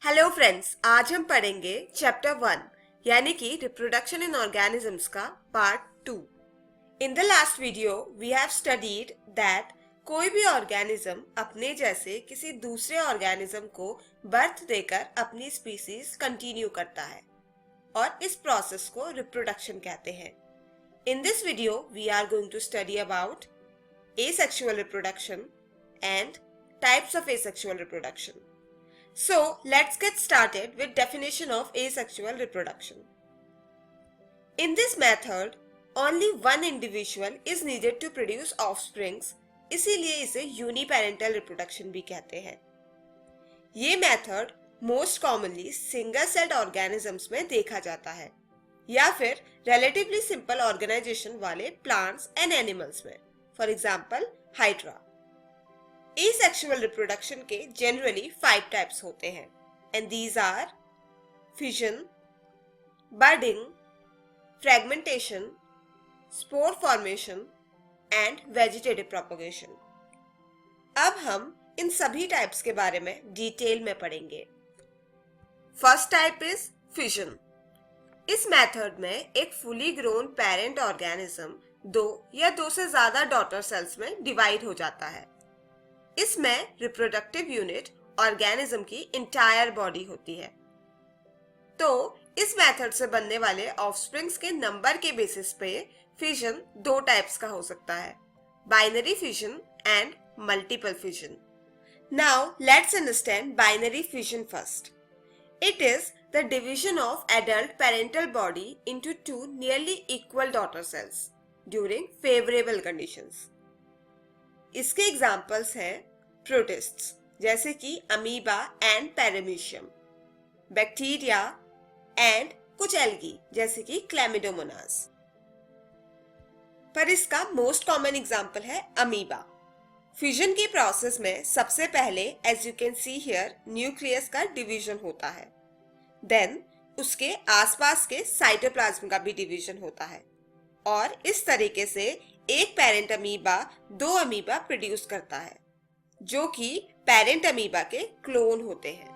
Hello friends, आज हम पढ़ेंगे चैप्टर 1 यानी कि रिप्रोडक्शन इन ऑर्गेनिजम्स का part 2। In the last video we have studied that कोई भी ऑर्गेनिज्म अपने जैसे किसी दूसरे ऑर्गेनिज्म को बर्थ देकर अपनी स्पीसीज कंटिन्यू करता है और इस प्रोसेस को रिप्रोडक्शन कहते हैं। In this video we are going to study about asexual reproduction and types of asexual reproduction. So, let's get started with definition of asexual reproduction. In this method, only one individual is needed to produce offsprings, इसीलिए इसे uniparental reproduction भी कहते हैं। ये method most commonly single celled organisms में देखा जाता है या फिर relatively simple ऑर्गेनाइजेशन वाले प्लांट्स एंड एनिमल्स में, for example hydra. Asexual reproduction के generally 5 types होते हैं and these are fission, budding, fragmentation, spore formation and vegetative propagation. अब हम इन सभी टाइप्स के बारे में डिटेल में पढ़ेंगे। First type is fission. इस मेथड में एक फुली ग्रोन पेरेंट ऑर्गेनिज्म 2 या 2 से ज्यादा डॉटर सेल्स में डिवाइड हो जाता है। इसमें रिप्रोडक्टिव यूनिट ऑर्गेनिज्म की इंटायर बॉडी होती है। तो इस मेथड से बनने वाले ऑफस्प्रिंग्स के नंबर के बेसिस पे फिशन 2 टाइप्स का हो सकता है, binary fission and multiple fission. Now let's understand binary fission first. It is the division of adult parental body into 2 nearly equal daughter cells during favourable conditions. इसके examples हैं protists जैसे कि amoeba and paramecium, bacteria and कुछ algae जैसे कि chlamydomonas. पर इसका most common example है अमीबा। फिजन की प्रोसेस में सबसे पहले as you can see here nucleus का डिवीजन होता है, देन उसके आसपास के साइटोप्लाज्म का भी डिवीजन होता है और इस तरीके से एक पेरेंट अमीबा 2 अमीबा प्रोड्यूस करता है जो कि पेरेंट अमीबा के क्लोन होते हैं।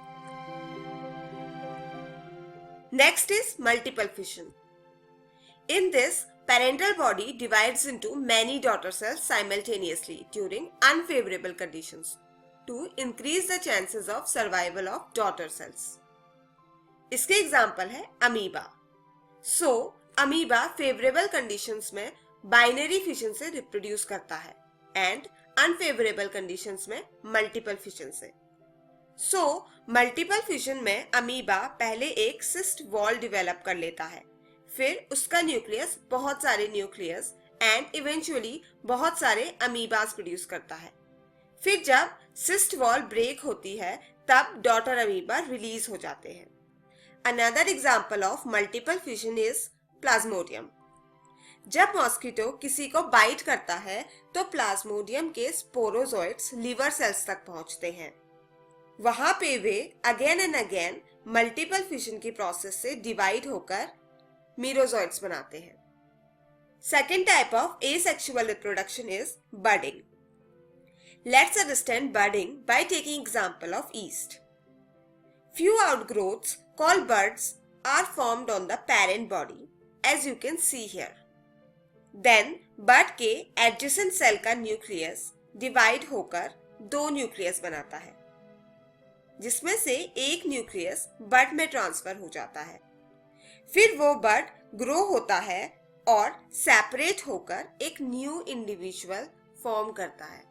Next is multiple fission. In this parental body divides into many daughter cells simultaneously during unfavorable conditions to increase the chances of survival of daughter cells. इसके example है amoeba. सो amoeba favourable conditions में binary fission से reproduce करता है and unfavourable conditions में multiple fission से। So multiple fission में amoeba पहले एक सिस्ट वॉल डिवेलप कर लेता है, फिर उसका न्यूक्लियस बहुत सारे न्यूक्लियस एंड इवेंचुअली बहुत सारे अमीबास प्रोड्यूस करता है। फिर जब सिस्ट वॉल ब्रेक होती है तब डॉटर अमीबा रिलीज हो जाते हैं। Another example of multiple fission is Plasmodium. जब मॉस्किटो किसी को बाइट करता है तो प्लाज्मोडियम के स्पोरोजोइट्स लिवर सेल्स तक पहुंचते हैं। वहां पे way again and again multiple fission की प्रोसेस से डिवाइड होकर मीरोजोइट्स बनाते हैं। Second type of asexual reproduction is budding. Let's understand budding by taking example of yeast. Few outgrowths called buds are formed on the parent body as you can see here. Then bud के adjacent cell का nucleus divide होकर 2 nucleus बनाता है जिसमें से एक nucleus बड में transfer हो जाता है। फिर वो बड ग्रो होता है और सेपरेट होकर एक न्यू इंडिविजुअल फॉर्म करता है।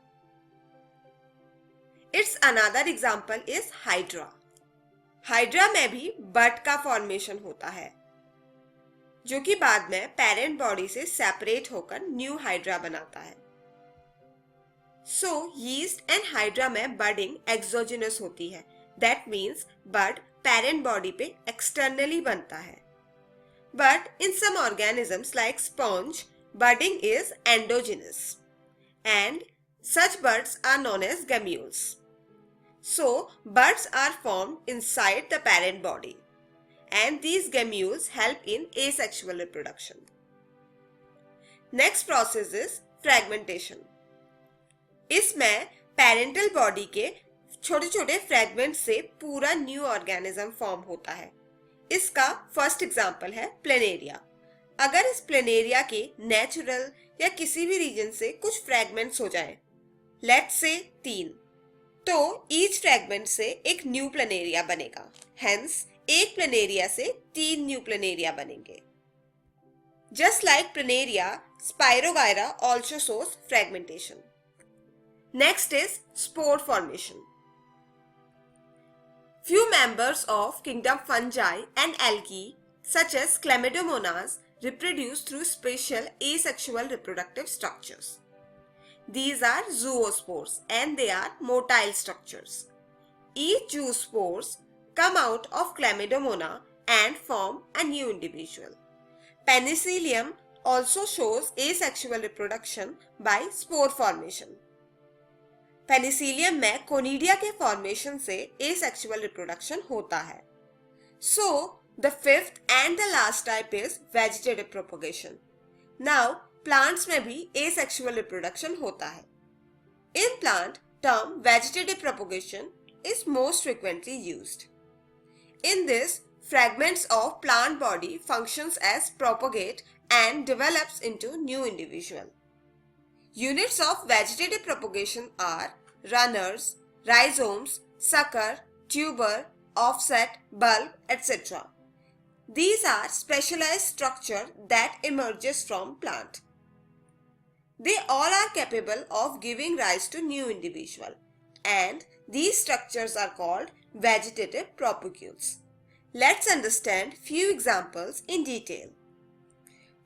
It's another example is hydra. Hydra में भी बड का फॉर्मेशन होता है जो कि बाद में पेरेंट बॉडी से सेपरेट होकर न्यू हाइड्रा बनाता है। सो यीस्ट एंड हाइड्रा में बडिंग एक्सोजिनस होती है, that means bud parent body पे एक्सटर्नली बनता है। But in some organisms like sponge, budding is endogenous and such buds are known as gammules. So, buds are formed inside the parent body and these gammules help in asexual reproduction. Next process is fragmentation. इसमें parental body के छोटे छोटे fragment से पूरा new organism form होता है। इसका first example है प्लेनेरिया। अगर इस प्लेनेरिया के नेचुरल या किसी भी रीजन से कुछ फ्रेगमेंट्स हो जाएं, लेट्स से 3, तो ईच फ्रेगमेंट से एक न्यू प्लेनेरिया बनेगा। हेंस एक प्लेनेरिया से 3 न्यू प्लेनेरिया बनेंगे। Just like planaria, spirogyra also shows fragmentation. Next is spore formation. Few members of kingdom fungi and algae such as Chlamydomonas reproduce through special asexual reproductive structures. These are zoospores and they are motile structures. Each zoospores come out of Chlamydomona and form a new individual. Penicillium also shows asexual reproduction by spore formation. Penicillium में conidia के formation से asexual reproduction होता है। So the fifth and the last type is vegetative propagation. Now plants में भी asexual reproduction होता है। In plant term vegetative propagation is most frequently used. In this fragments of plant body functions as propagate and develops into new individual. Units of vegetative propagation are runners, rhizomes, sucker, tuber, offset, bulb, etc. These are specialized structure that emerges from plant. They all are capable of giving rise to new individual, and these structures are called vegetative propagules. Let's understand few examples in detail.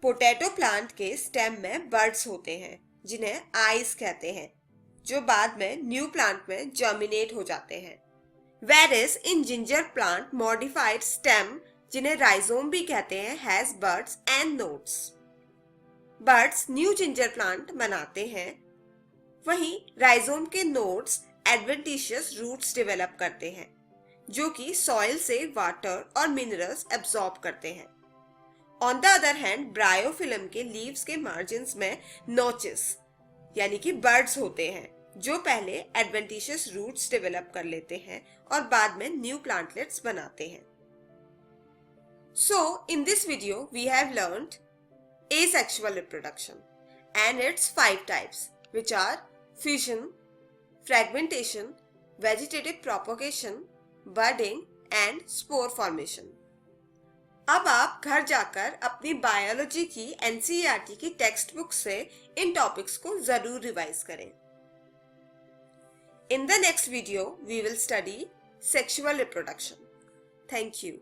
Potato plant के stem में birds होते हैं जिन्हें eyes कहते हैं, जो बाद में न्यू प्लांट में जर्मिनेट हो जाते हैं। Whereas in ginger plant modified stem, जिन्हें राइजोम भी कहते हैं, has buds and nodes. Buds new ginger plant बनाते हैं, वहीं राइजोम के नोड्स एडवेंटिशियस रूट्स डेवलप करते हैं जो कि सॉइल से वाटर और मिनरल्स एब्सॉर्ब करते हैं। On the other hand bryophyllum के लीव्स के मार्जिन्स में नोचेस यानी कि बर्ड्स होते हैं जो पहले एडवेंटिशियस रूट्स डेवलप कर लेते हैं और बाद में न्यू प्लांटलेट्स बनाते हैं। So in this video we have learned asexual reproduction and its 5 types, which are fission, fragmentation, vegetative propagation, budding and spore formation. अब आप घर जाकर अपनी बायोलॉजी की एनसीईआरटी की टेक्स्ट बुक से इन टॉपिक्स को जरूर रिवाइज करें। In the next video, we will study sexual reproduction. Thank you.